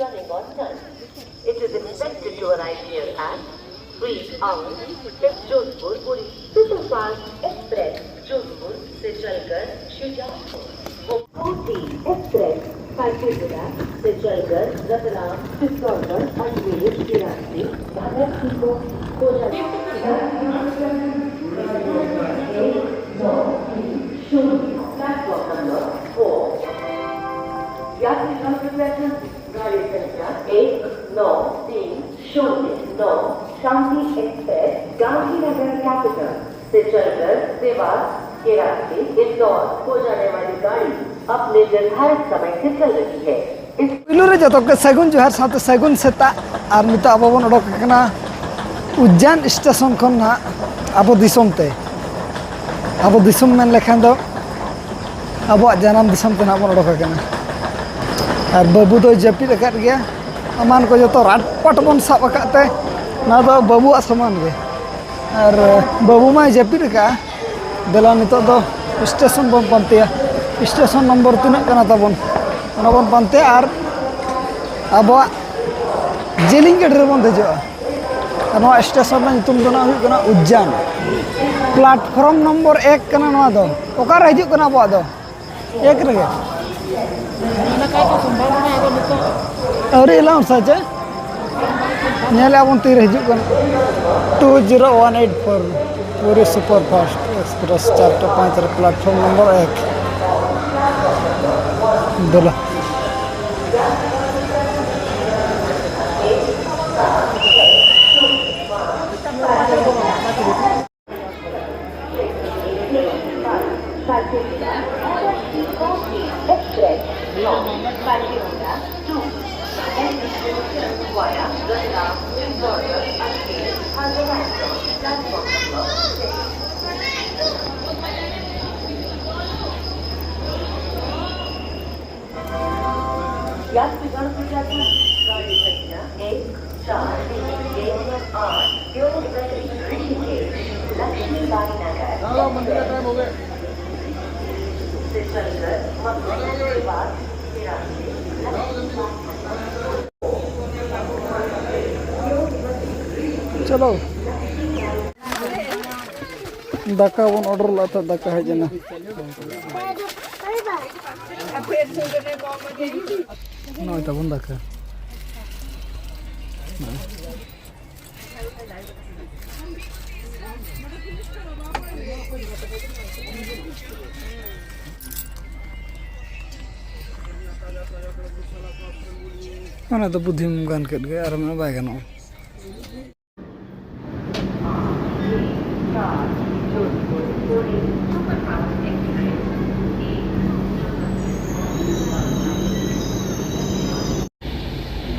running on time. It is expected to arrive here at 3 hours. If Jodhpur Puri Superfast Express Jodhpur से चलकर Shujalpur, Mumbai Express Kacheguda से चलकर रतलाम, चित्तौड़गढ़, अजमेर के रास्ते भागलपुर को प्लेटफॉर्म नंबर 4 यात्री गाड़ी संख्या 1930 शांति एक्सप्रेस गांधीनगर कैपिटल से चलकर देवास के रास्ते इंदौर को जाने वाली गाड़ी अपने निर्धारित समय से चल रही है। जो सगुन जोहार साथ सगुन सेता और नित अब बन उडोकना उज्जैन स्टेशन खन ना अब दिसमते अब दिसम मेन लेखान दो अब जन्म दिसम ते ना बन उडोकना और बाबू तो जपीद अकाद गया अमान को जो राटपट बन साब अकाते ना दो बाबू समान गे और बाबू मा जपीद का देला नितो दो स्टेशन बन पानते स्टेशन नंबर तीन कना तबन ओना बन पानते और अब जेलिंग गेट रे बन देजो स्टेशन नितुम दो ना हुई कना उज्जैन प्लेटफॉर्म नंबर 1 कना नवा दो ओका रे हिजु कना अब दो 1 रेगे अरे लाउन साचे नेले अब तीर हिजु कना 20184 पूरी सुपर फास्ट एक्सप्रेस 4 रे प्लेटफॉर्म नंबर 1 बोला यात्रीगण कृपया गाड़ी संख्या 1438 लक्ष्मीबाई नगर से चलकर मथुरा के बाद चलो दाका बन ऑर्डर लाता दाका है जना नय तबन दाका mana तो बुद्धि गान कट गए और मैं बाय गानो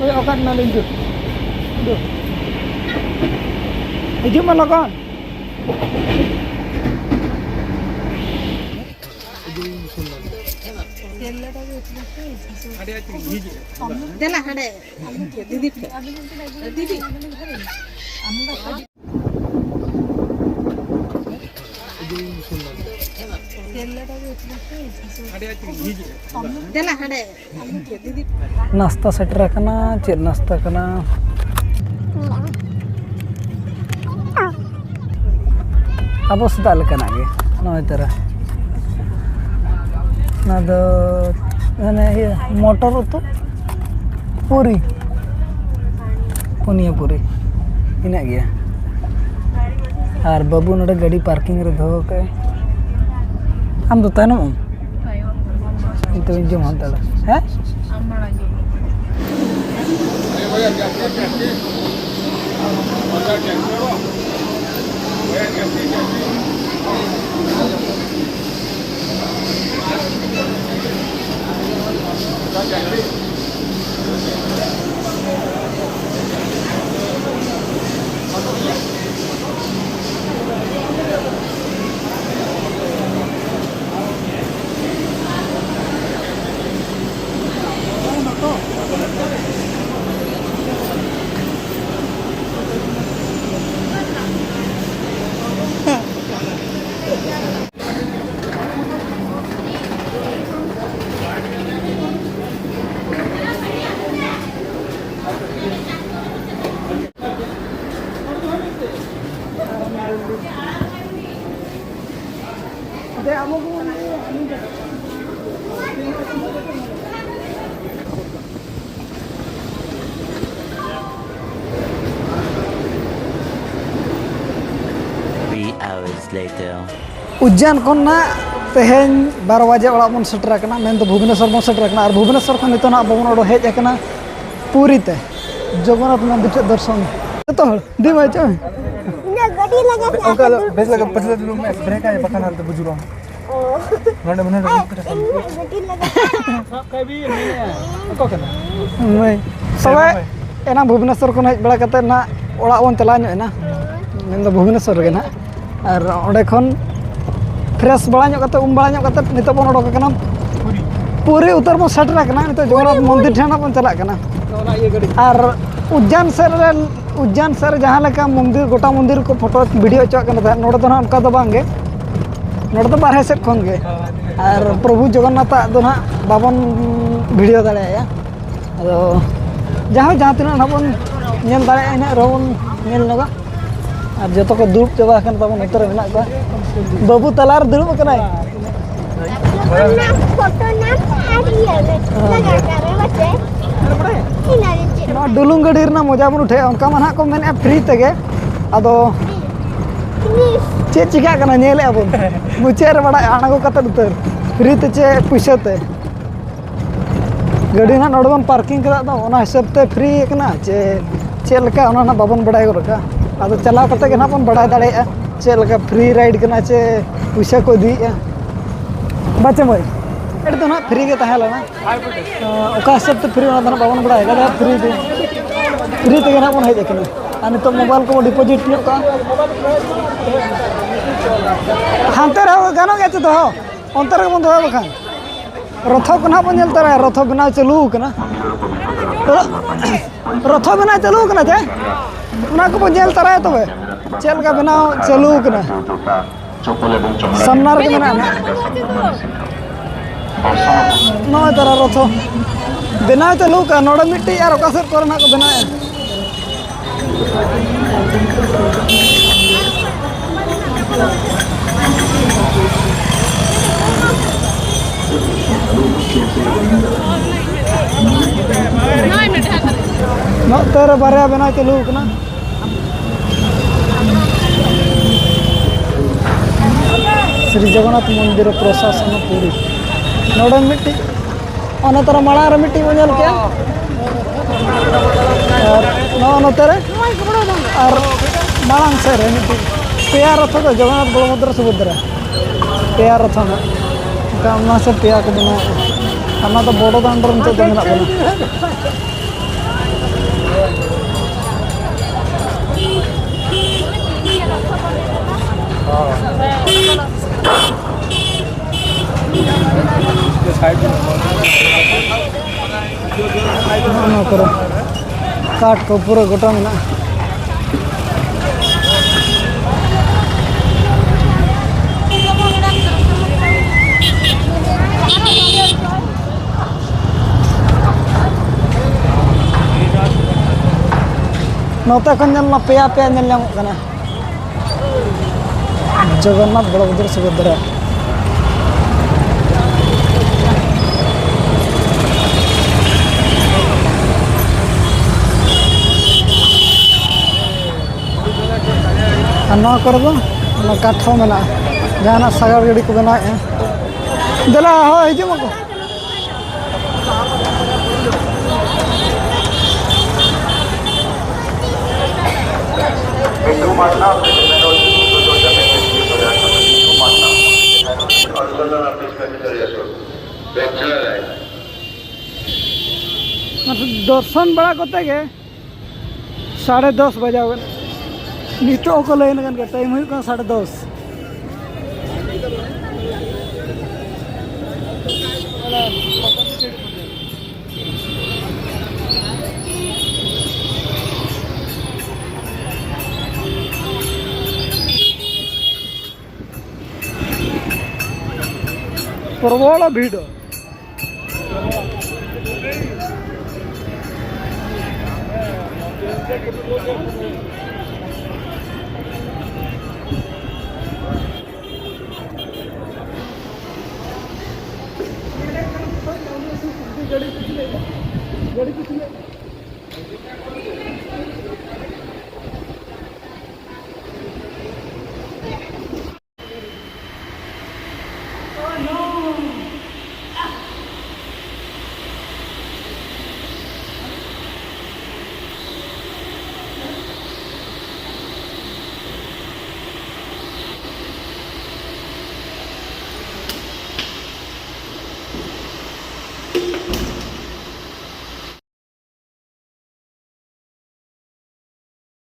ओए अकान ना लिंजु दो हिजु मा लगन देला हडे दीदी दीदी देला हडे दीदी नाश्ता सेटर कना चेद नाश्ता कना अब सदा लेकना गे नय तरह ना दो माने मोटर तो पूरी पुनिया पूरी इना गया और बाबू नडे गाड़ी पार्किंग रे दो के हम तो तैनम तो जो मान तला है उज्जैन को तेहन 12 बजे ओड़ा बन सेटरकना मेन तो भुवनेश्वर बन सेटरकना और भुवनेश्वर को नितो ना बबन ओडो हेज एकना पूरी ते जगन्नाथ मंदिर ते दर्शन तो दी भाई चो ना गाड़ी लगा के ओका बेस लगा पछले दिन में ब्रेक आए पता ना तो बुजुरो नडे बने गाड़ी लगा कभी नहीं ओका कना मैं सब एना भुवनेश्वर को हेज बड़ा कते ना ओड़ा बन चला नो ना मेन तो भुवनेश्वर गे ना और ओडे खन फ्रेश बड़ा ᱧᱚᱜ ᱠᱟᱛᱮ बड़ा ᱧᱚᱜ ᱠᱟᱛᱮ ᱱᱤᱛᱚᱜ ᱵᱚᱱ ᱚᱰᱚᱠ ᱟᱠᱟᱱᱟ पूरी उत्तर बन सेटर आकना नितोग जगन्नाथ मंदिर ठेना बन चला कना और उज्जैन से जहाँ लेका मंदिर गोटा मंदिर को फोटो वीडियो चोकना नोडे तो ना उनका तो बांगे नोडे तो बारहे सेट खन गे और प्रभु जगन्नाथ दो ना बाबन वीडियो दाड़ेया अदो जहाँ तीना ना बन नेल दाड़ेया इना रोबन नेल नगा और जो को दुब चाबा कन तबन उत्तर मेना को बाबू तलार दुब कनाय फोटो ना आरिया लगा करे बच्चे इना डुलुंग गड़ी रना मजा बन उठे उनका मन को मेने फ्री तेगे अदो चे चिका कना नेले अबन मुचेर बड़ा आणागो कते उतर फ्री ते चे पैसाते गड़ी ना नोडबन पार्किंग करा दो ओना हिसाब ते फ्री कना चे लका ओना ना बाबन बड़ाय गोरका अदो चलाव कते के ना बन बड़ाय दाड़ेया चे लका फ्री राइड कना चे पैसा को दिया बच्चे भाई एट तो ना फ्री के तहला ना ओका हिसाब ते फ्री ना बाबन बड़ाय गा फ्री ते ना बन हेज कना आ नितो मोबाइल को डिपॉजिट ᱧᱚᱜ का हानते रहो गानो गेच तो अंतर के बन दो बखान रथ को ना बन नेल तरा रथ बना चालू कना रथ बना चालू कना जे उना को बन नेल तरा तबे चेल का बनाओ चालू कना सामनार के बना नो तरा रथ बना चालू का नोडे मिट्टी यार ओका सेट कर ना को बनाया नो तेरे बारे बना चालू कना श्री जगन्नाथ मंदिर प्रशासन पूरी नोडे मिट्टी ओना तरह माड़ा रे मिट्टी बनेल के और नो तेरे और माड़ांग से रे मिट्टी पेया रथ तो जगन्नाथ बलभद्र सुभद्रा पेया रथ ना कामना से पेया को बना खाना तो बड़ो दांडर में तो मेना बना काट को पूरा गोटा में नौता को ना पेया पेया जगन्नाथ बलभद्र सुभद्रा नवा कर दो काठो मेना जहाँ सागर गाड़ी को बना दिला हो हजू को दर्शन बड़ा करते गे 10:30 बजे नितो को लाइन गन के टाइम हुई 10:30 प्रबल भीड़ Oh no!